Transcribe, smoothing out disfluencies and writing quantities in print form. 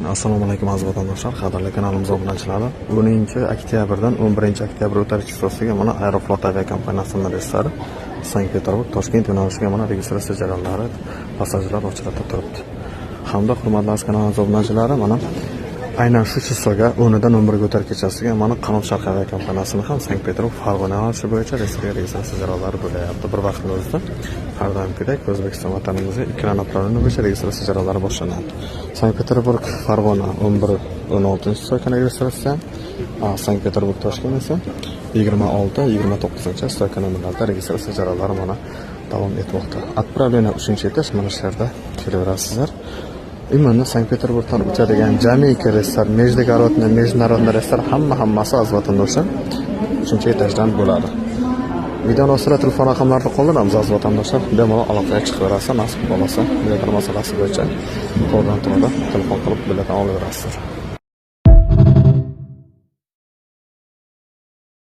Assalomu alaykum aziz vatandoshlar, qadrli kanalimiz obunachilari. 10-oktyabrdan 11-oktyabr o'tar chizig'iga mana Aeroflot aviakompaniyasining reyslari Sankt-Peterburg, Toshkent yo'nalishiga mana registratsiya jarayonlari passajirlar ochilib turibdi. Hamda hurmatli aziz kanalimiz obunachilari, mana aynan shu chizig'iga 10dan 11ga o'tar kechasiga mana Qanot Sharq aviakompaniyasining ham Sankt-Peterburg Farg'ona yo'nalishi bo'yicha registratsiya jarayonlari bo'lyapti. Bir vaqtning o'zida har doimgidek O'zbekiston vatanimizda ikki avtomobil bo'yicha registratsiya jarayonlari boshlanadi. Sankt-Peterburg Farg'ona 11-16 registratsiya, Sankt-Peterburg Toshkent esa 26-29 stoykalarda registratsiya jarayonlari mana davom etmoqda. Отправление 3-etaş mana shu yerda kelaverasizlar. Imonni Sankt-Peterburgdan uchadigan jamiki reyslar, международный reyslar hammasi aziz vatandoshlar 3-etajdan bo'ladi. Videoni ostida telefon raqamlarini qoldiramiz aziz vatandoshlar. Bemalol aloqaga chiqaverasa, nasib bo'lsa, bilet masalasi bo'yicha qo'ldan turadi, telefon qilib biletni olaverasizlar.